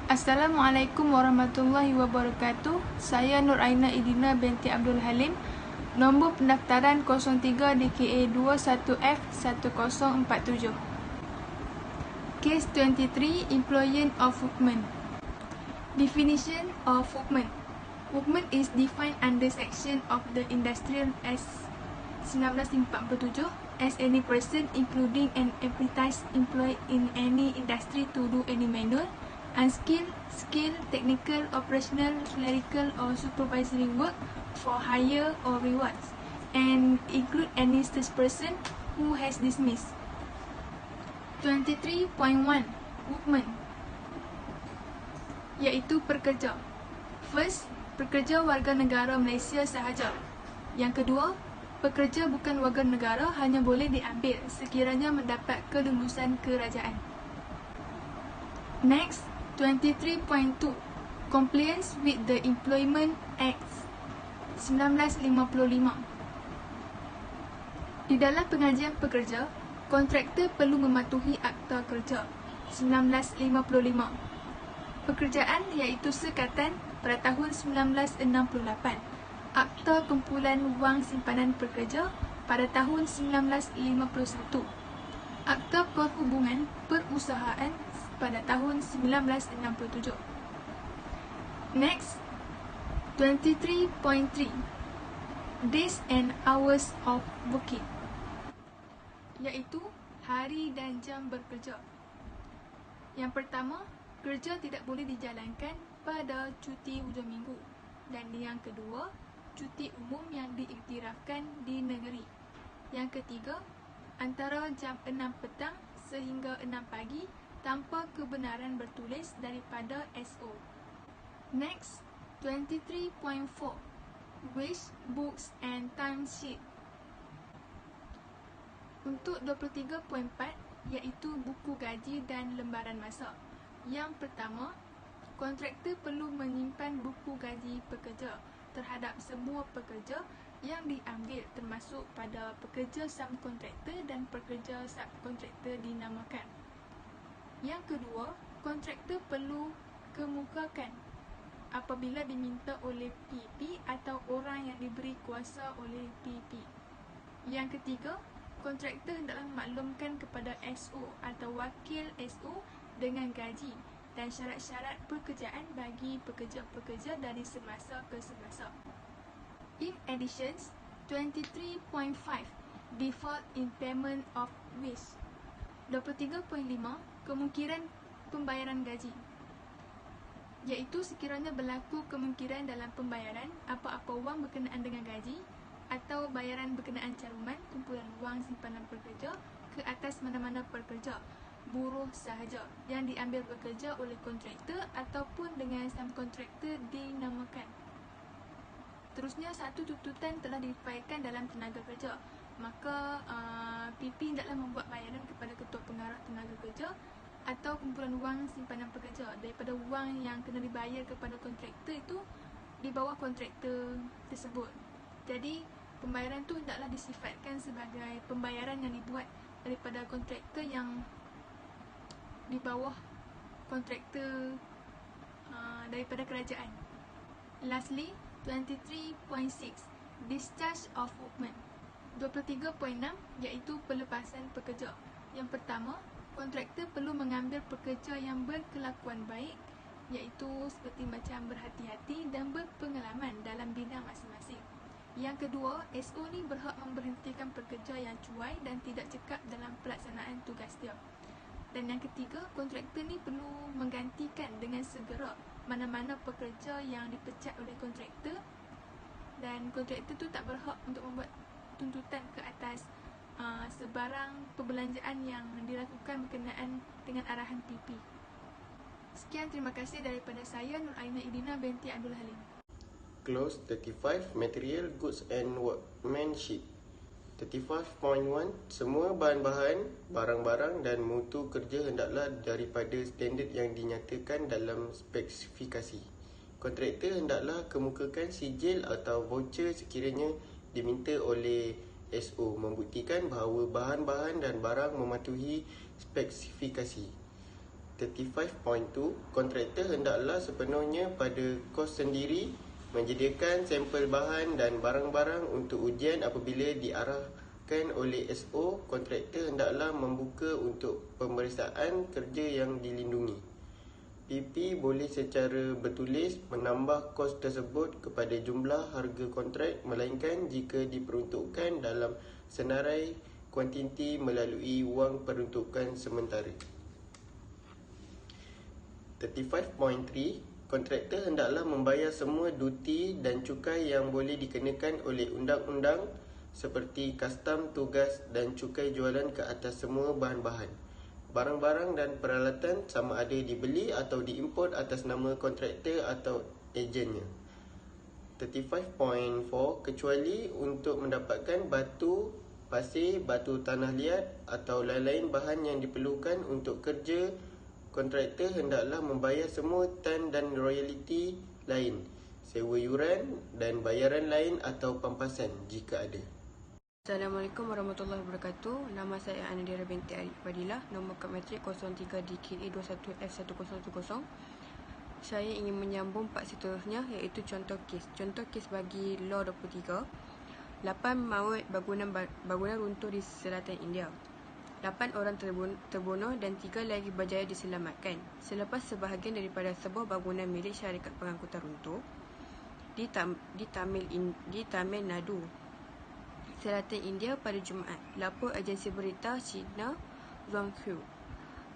Assalamualaikum warahmatullahi wabarakatuh. Saya Nur Aina Idina binti Abdul Halim. Nombor pendaftaran 03 DKA 21F1047. Case 23, Employment of Workmen. Definition of workmen. Workmen is defined under section of the Industrial Act 1947 as any person including an apprentice employed in any industry to do any manual, unskilled, skilled, technical, operational, clerical or supervisory work for hire or rewards, and include any such person who has dismissed. 23.1 Workmen, iaitu pekerja. First, pekerja warga negara Malaysia sahaja. Yang kedua, pekerja bukan warga negara hanya boleh diambil sekiranya mendapat kelulusan kerajaan. Next, 23.2 Compliance with the Employment Act 1955. Di dalam pengajian pekerja, kontraktor perlu mematuhi Akta Kerja 1955. Pekerjaan iaitu sekatan pada tahun 1968. Akta Kumpulan Wang Simpanan Pekerja pada tahun 1951. Akta Perhubungan Perusahaan pada tahun 1967. Next, 23.3 Days and Hours of Working, iaitu hari dan jam bekerja. Yang pertama, kerja tidak boleh dijalankan pada cuti hujung minggu. Dan yang kedua, cuti umum yang diiktirafkan di negeri. Yang ketiga, antara jam 6 petang sehingga 6 pagi tanpa kebenaran bertulis daripada SO. Next, 23.4 Wage, Books and Timesheet. Untuk 23.4 iaitu buku gaji dan lembaran masa. Yang pertama, kontraktor perlu menyimpan buku gaji pekerja terhadap semua pekerja yang diambil termasuk pada pekerja subkontraktor dan pekerja subkontraktor dinamakan. Yang kedua, kontraktor perlu kemukakan apabila diminta oleh PP atau orang yang diberi kuasa oleh PP. Yang ketiga, kontraktor hendaklah memaklumkan kepada SO atau wakil SO dengan gaji dan syarat-syarat pekerjaan bagi pekerja-pekerja dari semasa ke semasa. In addition, 23.5 Default in Payment of Wage. 23.5 Kemungkinan pembayaran gaji, iaitu sekiranya berlaku kemungkinan dalam pembayaran apa-apa wang berkenaan dengan gaji atau bayaran berkenaan caruman kumpulan wang simpanan pekerja ke atas mana-mana pekerja, buruh sahaja yang diambil bekerja oleh kontraktor ataupun dengan subkontraktor dinamakan. Terusnya, satu tuntutan telah difailkan dalam tenaga kerja, maka PP hendaklah membuat bayaran kepada ketua pengarah tenaga kerja atau kumpulan wang simpanan pekerja daripada wang yang kena dibayar kepada kontraktor itu di bawah kontraktor tersebut. Jadi, pembayaran tu hendaklah disifatkan sebagai pembayaran yang dibuat daripada kontraktor yang di bawah kontraktor daripada kerajaan. Lastly, 23.6 Discharge of Workmen. 23.6 iaitu pelepasan pekerja. Yang pertama, kontraktor perlu mengambil pekerja yang berkelakuan baik, iaitu seperti macam berhati-hati dan berpengalaman dalam bidang masing-masing. Yang kedua, SO ni berhak memberhentikan pekerja yang cuai dan tidak cekap dalam pelaksanaan tugas dia. Dan yang ketiga, kontraktor ni perlu menggantikan dengan segera mana-mana pekerja yang dipecat oleh kontraktor, dan kontraktor tu tak berhak untuk membuat tuntutan ke atas sebarang perbelanjaan yang dilakukan berkenaan dengan arahan PP. Sekian, terima kasih daripada saya Nur Aina Idina binti Abdul Halim. Clause 35 Material, Goods and Workmanship. 35.1 Semua bahan-bahan, barang-barang dan mutu kerja hendaklah daripada standard yang dinyatakan dalam spesifikasi. Kontraktor hendaklah kemukakan sijil atau voucher sekiranya diminta oleh SO membuktikan bahawa bahan-bahan dan barang mematuhi spesifikasi. 35.2 Kontraktor hendaklah sepenuhnya pada kos sendiri menyediakan sampel bahan dan barang-barang untuk ujian apabila diarahkan oleh SO. Kontraktor hendaklah membuka untuk pemeriksaan kerja yang dilindungi. PP boleh secara bertulis menambah kos tersebut kepada jumlah harga kontrak, melainkan jika diperuntukkan dalam senarai kuantiti melalui wang peruntukan sementara. 35.3 Kontraktor hendaklah membayar semua duti dan cukai yang boleh dikenakan oleh undang-undang seperti kastam tugas dan cukai jualan ke atas semua bahan-bahan, barang-barang dan peralatan sama ada dibeli atau diimport atas nama kontraktor atau ejennya. 35.4 Kecuali untuk mendapatkan batu, pasir, batu tanah liat atau lain-lain bahan yang diperlukan untuk kerja, kontraktor hendaklah membayar semua tan dan royaliti lain, sewa yuran dan bayaran lain atau pampasan jika ada. Assalamualaikum warahmatullahi wabarakatuh. Nama saya Anadira binti Arif Fadilah, nombor kad matrik 03 DKA 21F1070. Saya ingin menyambung part seterusnya, iaitu contoh kes. Contoh kes bagi Law 23. 8 maut bangunan runtuh di selatan India. 8 orang terbunuh dan 3 lagi berjaya diselamatkan selepas sebahagian daripada sebuah bangunan milik syarikat pengangkutan runtuh di Tamil Nadu, selatan India pada Jumaat. Lapor agensi berita China Zhonghu.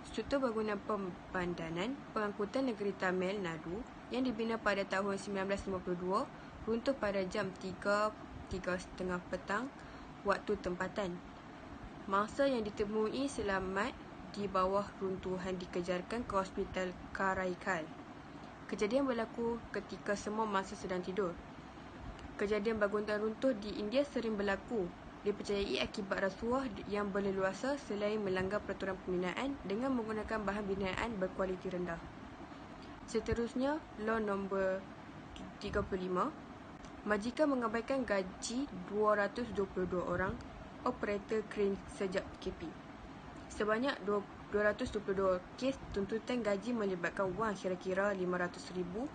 Struktur bangunan pembandanan pengangkutan negeri Tamil Nadu yang dibina pada tahun 1952 runtuh pada jam 3.30 petang waktu tempatan. Mangsa yang ditemui selamat di bawah runtuhan dikejarkan ke Hospital Karaikal. Kejadian berlaku ketika semua mangsa sedang tidur. Kejadian bangunan runtuh di India sering berlaku, dipercayai akibat rasuah yang berleluasa selain melanggar peraturan pembinaan dengan menggunakan bahan binaan berkualiti rendah. Seterusnya, Law nombor 35. Majikan mengabaikan gaji 222 orang operator kren sejak PKP. Sebanyak 222 kes tuntutan gaji melibatkan wang kira-kira RM500,000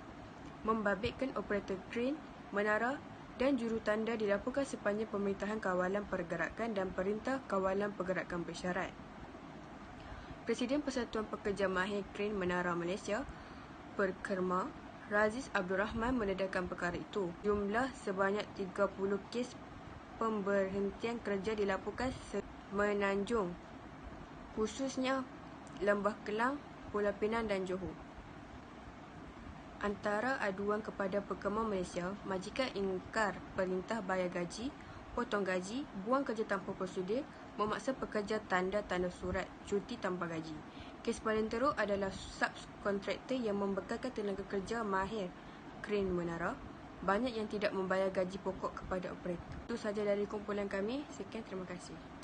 membabitkan operator kren, menara dan jurutanda dilaporkan sepanjang Pemerintahan Kawalan Pergerakan dan Perintah Kawalan Pergerakan Bersyarat. Presiden Persatuan Pekerja Mahir Kren Menara Malaysia, Perkerma, Raziz Abdul Rahman mendedahkan perkara itu. Jumlah sebanyak 30 kes pemberhentian kerja dilaporkan Menanjung, khususnya Lembah Kelang, Pulau Pinang dan Johor. Antara aduan kepada Perkerma Malaysia, majikan ingkar perintah bayar gaji, potong gaji, buang kerja tanpa prosedur, memaksa pekerja tanda surat cuti tanpa gaji. Kes paling teruk adalah subkontraktor yang membekalkan tenaga kerja mahir kren menara banyak yang tidak membayar gaji pokok kepada operator. Itu sahaja dari kumpulan kami. Sekian, terima kasih.